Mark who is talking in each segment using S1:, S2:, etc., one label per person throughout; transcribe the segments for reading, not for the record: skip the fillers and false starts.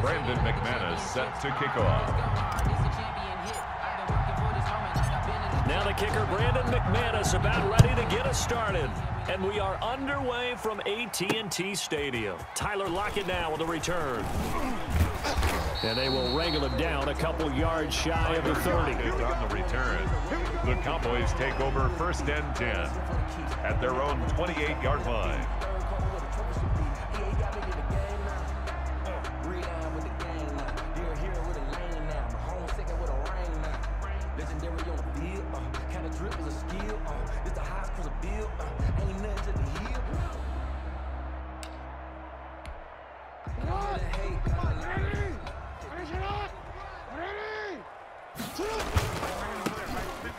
S1: Brandon McManus set to kick off.
S2: Now the kicker, Brandon McManus, about ready to get us started. And we are underway from AT&T Stadium. Tyler Lockett now with the return. And they will wrangle him down a couple yards shy of the 30.
S1: On the return, the Cowboys take over 1st and 10 at their own 28-yard line.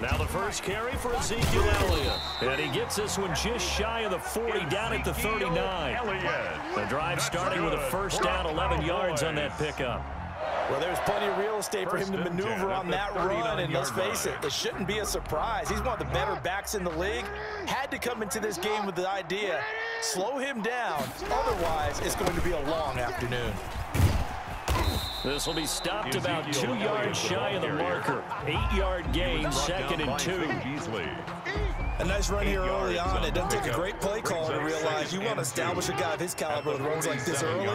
S2: Now the first carry for Ezekiel Elliott. And he gets this one just shy of the 40, down at the 39. The drive starting with a first down, 11 yards on that pickup.
S3: Well, there's plenty of real estate for him to maneuver on that run, and let's face it, it shouldn't be a surprise. He's one of the better backs in the league. Had to come into this game with the idea, slow him down, otherwise it's going to be a long afternoon.
S2: This will be stopped about 2 yards shy of the marker. 8-yard gain, 2nd and 2.
S3: A nice run here early on. It doesn't take a great play caller to realize you want to establish a guy of his caliber with runs like this early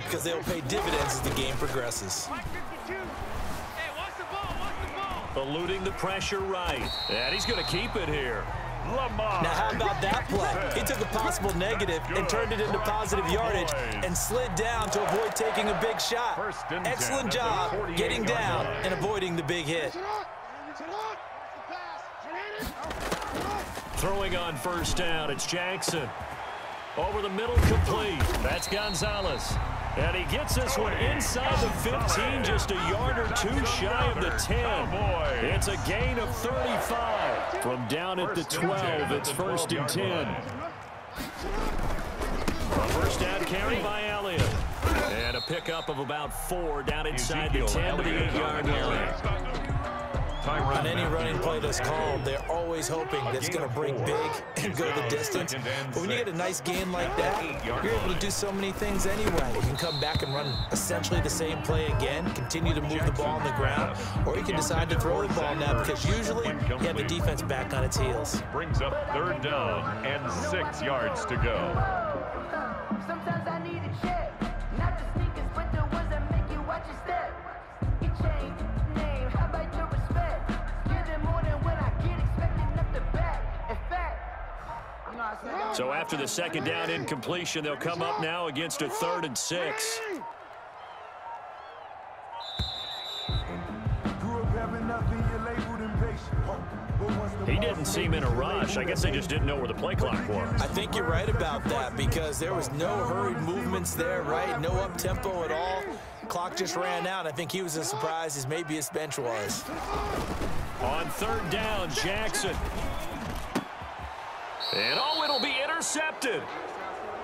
S3: because they'll pay dividends as the game progresses.
S2: Eluding the pressure right. And he's going to keep it here.
S3: Now, how about that play? He took a possible negative and turned it into positive yardage and slid down to avoid taking a big shot. Excellent job getting down and avoiding the big hit.
S2: Throwing on first down, it's Jackson. Over the middle, complete. That's Gonzalez. And he gets this one inside the 15, just a yard or two shy of the 10. It's a gain of 35. From down at the 12, it's 1st and 10. A first down carry by Elliott. And a pickup of about 4 down inside the 10 to the 8-yard line.
S3: On any running play that's called, they're always hoping that it's going to break big and go the distance. But when you get a nice gain like that, you're able to do so many things anyway. You can come back and run essentially the same play again, continue to move the ball on the ground, or you can decide to throw the ball now because usually you have the defense back on its heels.
S1: Brings up 3rd down and 6 yards to go.
S4: Sometimes I need a check, not the sneakers, but the ones that make you watch your step. You change name, how about your respect? Give them more than when I get expected up the back. In fact, you know I said.
S2: So after the 2nd down incompletion, they'll come up now against a 3rd and 6. He didn't seem in a rush. I guess they just didn't know where the play clock was.
S3: I think you're right about that because there was no hurried movements there, right? No up-tempo at all. Clock just ran out. I think he was as surprised as maybe his bench was.
S2: On 3rd down, Jackson. And oh, it'll be intercepted.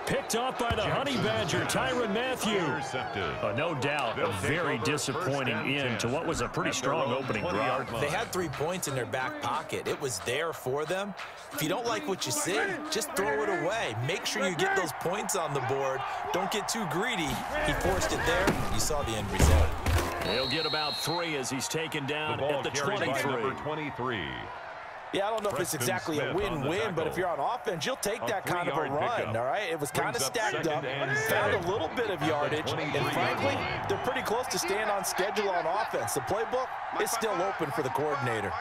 S2: Picked off by the Honey Badger, Tyrann Mathieu. No doubt, a very disappointing end to what was a pretty strong opening drive.
S3: They had 3 points in their back pocket. It was there for them. If you don't like what you see, just throw it away. Make sure you get those points on the board. Don't get too greedy. He forced it there. You saw the end result.
S2: He'll get about 3 as he's taken down at the 23.
S3: Yeah, I don't know if it's exactly a win-win, but if you're on offense, you'll take that kind of a run, all right? It was kind of stacked up, found a little bit of yardage, and frankly, they're pretty close to staying on schedule on offense. The playbook is still open for the coordinator.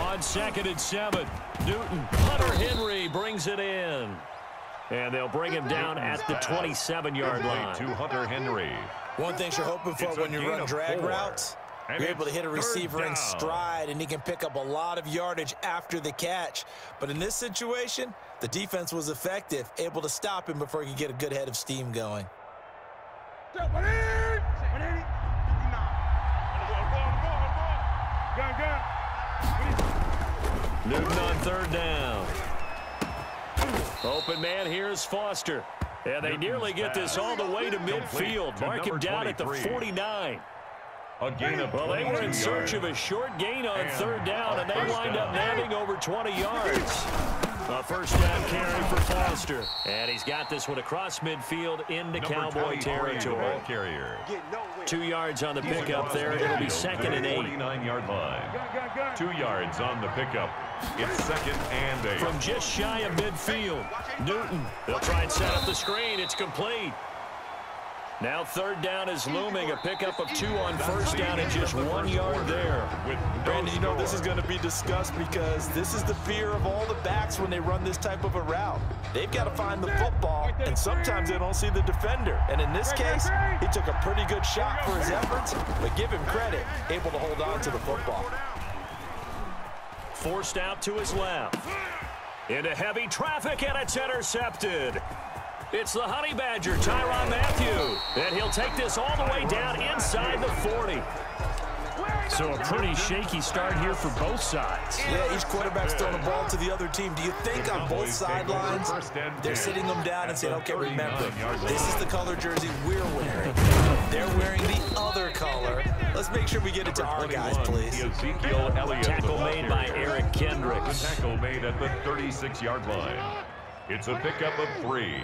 S2: On 2nd and 7, Newton, Hunter Henry brings it in. And they'll bring him down at the 27-yard line.
S1: To Hunter Henry.
S3: One thing you're hoping for when you run drag routes, you're able to hit a receiver in stride, and he can pick up a lot of yardage after the catch. But in this situation, the defense was effective, able to stop him before he could get a good head of steam going.
S2: Newton on 3rd down. Open man, here's Foster. And they nearly get this all the way to midfield. Mark him down at the 49.
S1: A gain of
S2: well, they were in search of a short gain on 3rd down, and they wind up nabbing over 20 yards. A first down carry for Foster. And he's got this one across midfield into Cowboy territory. 2 yards on the pickup there. It'll be 2nd and 8.
S1: 49-yard line. 2 yards on the pickup. It's 2nd and 8.
S2: From just shy of midfield, Newton. They'll try and set up the screen. It's complete. Now 3rd down is looming. A pickup of 2 on first down and just 1 yard there.
S3: Brandon, you know this is going to be discussed because this is the fear of all the backs when they run this type of a route. They've got to find the football, and sometimes they don't see the defender. And in this case, he took a pretty good shot for his efforts, but give him credit, able to hold on to the football.
S2: Forced out to his left. Into heavy traffic, and it's intercepted. It's the Honey Badger, Tyrann Mathieu. And he'll take this all the way down inside the 40. So a pretty shaky start here for both sides.
S3: Yeah, each quarterback's throwing the ball to the other team. Do you think on both sidelines they're sitting them down and saying, okay, remember, this is the color jersey we're wearing. They're wearing the other color. Let's make sure we get it to our guys, please.
S2: Tackle made by Eric Kendricks.
S1: Tackle made at the 36-yard line. It's a pickup of 3.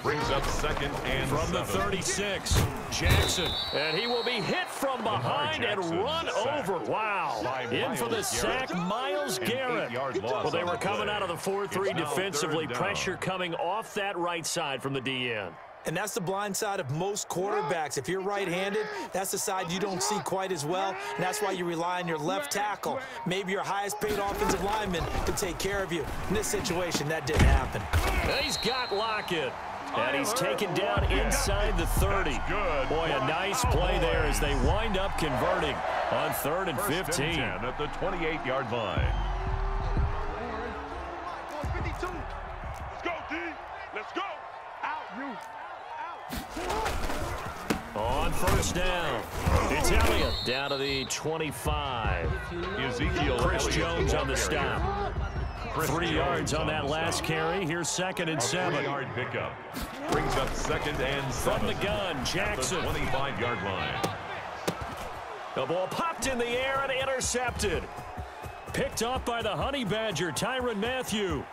S1: Brings up 2nd and 7.
S2: From the 36, Jackson. And he will be hit from behind and run over. Wow. In for the sack, Myles Garrett. Well, they were coming out of the 4-3 defensively. Pressure coming off that right side from the DN.
S3: And that's the blind side of most quarterbacks. If you're right-handed, that's the side you don't see quite as well, and that's why you rely on your left tackle. Maybe your highest-paid offensive lineman to take care of you. In this situation, that didn't happen.
S2: He's got Lockett. And he's taken down inside the 30. Boy, a nice play there as they wind up converting on 3rd and 15.
S1: First and 10 at the 28-yard line.
S5: Let's go, D. Let's go. Out, you.
S2: On first down, it's Elliott down to the 25.
S1: Ezekiel
S2: Chris
S1: Elliott
S2: Jones on the stop. 3 yards on that last carry. Here's 2nd and 7.
S1: 3-yard pickup. Brings up 2nd and 7.
S2: From the gun, Jackson.
S1: At the 25-yard line.
S2: The ball popped in the air and intercepted. Picked off by the Honey Badger, Tyrann Mathieu.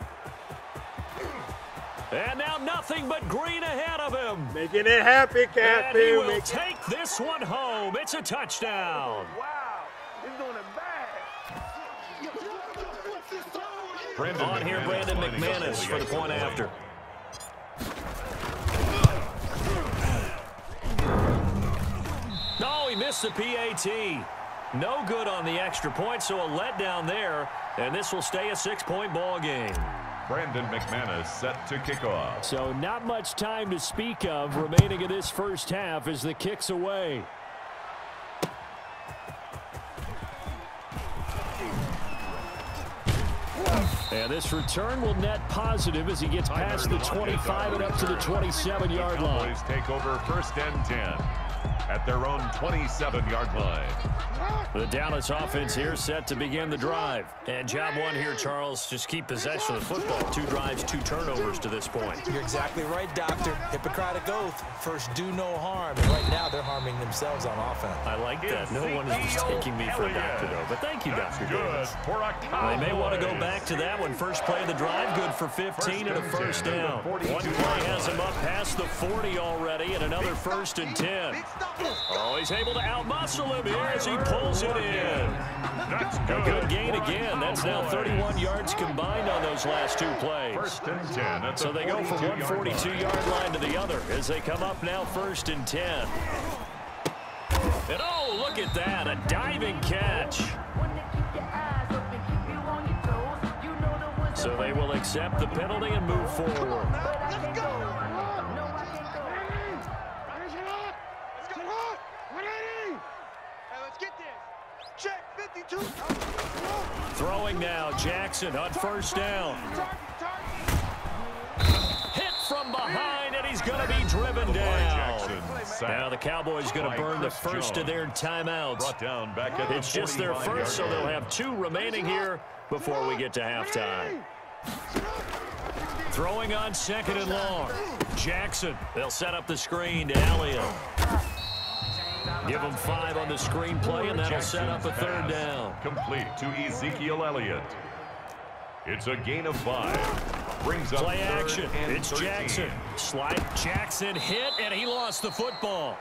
S2: And now nothing but green ahead of him.
S5: Making it happy, Kathy.
S2: And he will take this one home. It's a touchdown.
S5: Wow, he's doing it bad.
S2: On here, Brandon McManus for the point after. No, he missed the PAT. No good on the extra point, so a letdown there. And this will stay a 6-point ball game.
S1: Brandon McManus set to kick off.
S2: So not much time to speak of remaining in this first half as the kick's away. And this return will net positive as he gets past the 25 and up to the 27-yard line.
S1: Cowboys take over 1st and 10 at their own 27-yard line.
S2: The Dallas offense here set to begin the drive. And job one here, Charles, just keep possession of the football. 2 drives, 2 turnovers to this point.
S3: You're exactly right, Doctor. Hippocratic oath. First, do no harm. And right now, they're harming themselves on offense.
S2: I like that. No one is taking me for a doctor, though. But thank you, Dr. Davis. They may want to go back to that one. First play of the drive, good for 15 and a first down. One play has him up past the 40 already, and another 1st and 10. Oh, he's able to outmuscle him here as he pulls it in. A good gain again. That's now 31 yards combined on those last 2 plays.
S1: 1st and 10 at the
S2: So they go from one 42-yard line to the other as they come up now 1st and 10. And oh, look at that, a diving catch. So they will accept the penalty and move forward.
S5: Let's go. Check 52.
S2: Throwing now, Jackson on first down. Hit from behind, and he's going to be driven down. Now the Cowboys going to burn the first of their timeouts. It's just their first, so they'll have 2 remaining here before we get to halftime. Throwing on 2nd and long. Jackson, they'll set up the screen to Elliott. Give him 5 on the screen play, and that'll set up a 3rd down.
S1: Complete to Ezekiel Elliott. It's a gain of 5. Brings up
S2: Play action.
S1: and
S2: It's
S1: 13.
S2: Jackson. Slide. Jackson hit, and he lost the football.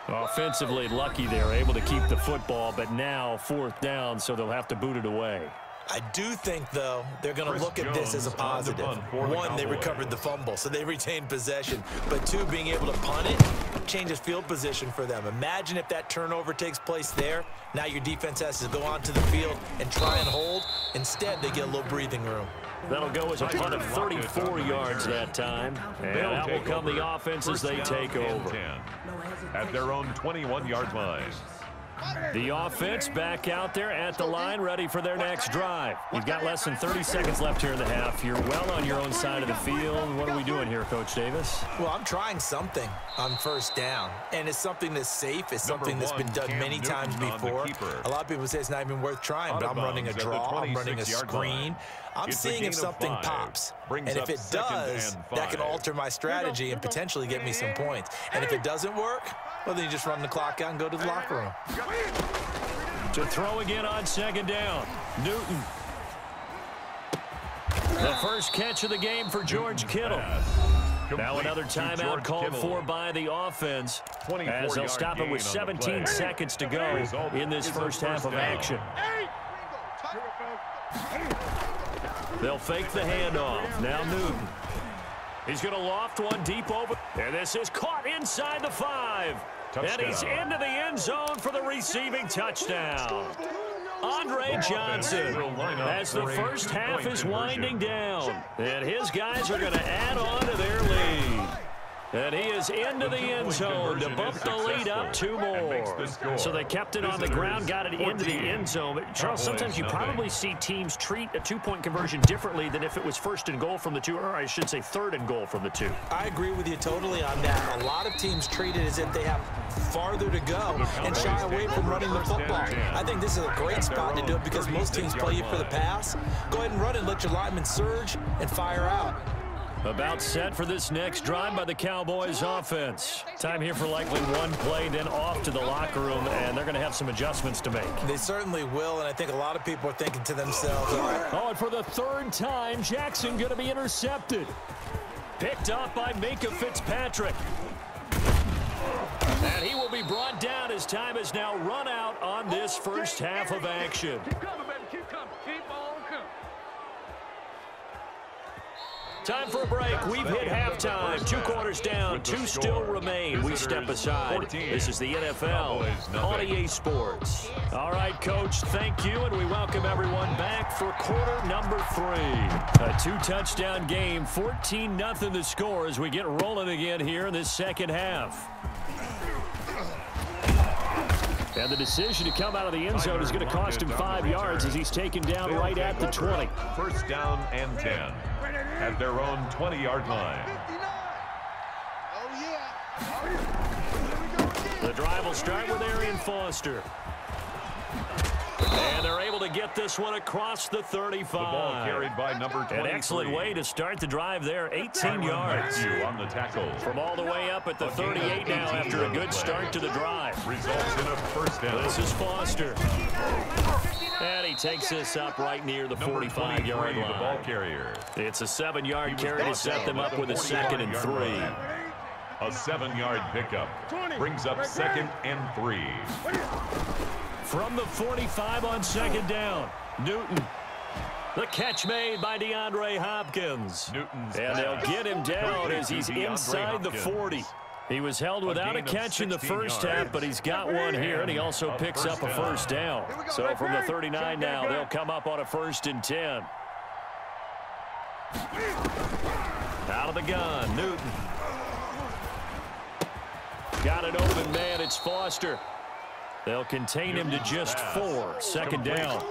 S2: Offensively lucky they were able to keep the football, but now 4th down, so they'll have to boot it away.
S3: I do think, though, they're going to look at this as a positive. One, they recovered the fumble, so they retained possession. But 2, being able to punt it changes field position for them. Imagine if that turnover takes place there. Now your defense has to go onto the field and try and hold. Instead, they get a little breathing room.
S2: That'll go as a punt of 34 yards that time. And that will come the offense as they take over.
S1: At their own 21-yard line.
S2: The offense back out there at the line, ready for their next drive. You've got less than 30 seconds left here in the half. You're well on your own side of the field. What are we doing here, Coach Davis?
S3: Well, I'm trying something on 1st down, and it's something that's safe. It's something that's been done many times before. A lot of people say it's not even worth trying, but I'm running a draw. I'm running a screen. I'm seeing if something pops. And if it does, that can alter my strategy and potentially get me some points. And if it doesn't work, well, then you just run the clock out and go to the locker room.
S2: To throw again on 2nd down. Newton. The first catch of the game for George Kittle. Now another timeout called for by the offense as they'll stop it with 17 seconds to go in this first half of action. They'll fake the handoff. Now Newton. He's going to loft one deep over. And this is caught inside the 5.
S1: Touchdown.
S2: And he's into the end zone for the receiving touchdown. Andre Johnson, as the first half is winding down. And his guys are going to add on to their lead. And he is into the end zone to bump the lead up 2 more. So they kept it on the ground, got it into the end zone. But Charles, sometimes you probably see teams treat a 2-point conversion differently than if it was 1st and goal from the 2, or I should say 3rd and goal from the 2.
S3: I agree with you totally on that. A lot of teams treat it as if they have farther to go and shy away from running the football. I think this is a great spot to do it because most teams play you for the pass. Go ahead and run it, let your linemen surge, and fire out.
S2: About set for this next drive by the Cowboys offense. Time here for likely one play, then off to the locker room, and they're going to have some adjustments to make.
S3: They certainly will, and I think a lot of people are thinking to themselves, all right.
S2: Oh, and for the 3rd time, Jackson going to be intercepted. Picked up by Minka Fitzpatrick. And he will be brought down as time is now run out on this first half of action.
S5: Keep coming, baby. Keep coming. Keep on coming.
S2: Time for a break. We've hit halftime. 2 quarters down. 2 still remain. We step aside. This is the NFL on EA Sports. All right, Coach, thank you, and we welcome everyone back for quarter number 3. A 2-touchdown game, 14-0 the score as we get rolling again here in this second half. And the decision to come out of the end zone is going to cost him 5 yards as he's taken down right at the 20.
S1: 1st down and 10 at their own 20-yard line.
S2: The drive will start with Arian Foster. And they're able to get this one across the 35.
S1: The ball carried by number 23.
S2: An excellent way to start the drive there, 18 yards.
S1: On the tackle.
S2: From all the way up at the 38 now after a good start to the drive.
S1: Results in a 1st down.
S2: This is Foster. And he takes this up right near the 45-yard line.
S1: The ball carrier.
S2: It's a 7-yard carry to set them up with a 2nd and 3.
S1: A 7-yard pickup brings up 2nd and 3.
S2: From the 45 on 2nd down, Newton. The catch made by DeAndre Hopkins. And they'll get him down as he's inside the 40. He was held without a catch in the first half, but he's got one here, and he also picks up a 1st down. So from the 39 now, they'll come up on a 1st and 10. Out of the gun, Newton. Got an open man, it's Foster. They'll contain him to just 4. 2nd down.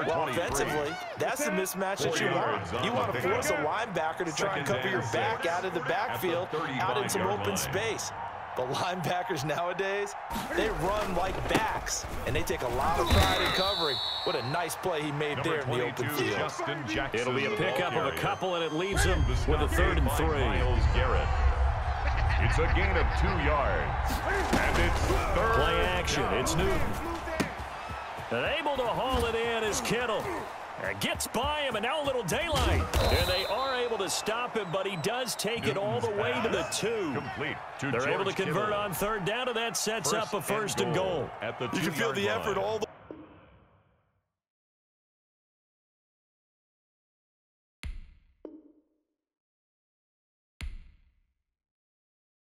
S3: Well, offensively, that's the mismatch that you want. You want to force a linebacker to try and cover your back out of the backfield, out in some open space. But linebackers nowadays, they run like backs, and they take a lot of pride in covering. What a nice play he made there in the open field.
S2: It'll be a pickup of a couple, and it leaves him with a 3rd and 3.
S1: It's a gain of 2 yards. And it's 3rd.
S2: Play action. It's Newton. And able to haul it in is Kittle. Gets by him, and now a little daylight. And they are able to stop him, but he does take it all the way to the 2.
S1: Complete to
S2: They're able to
S1: George
S2: convert
S1: Kittle.
S2: on third down, and that sets up a first and goal.
S1: At the
S6: You can feel the effort all the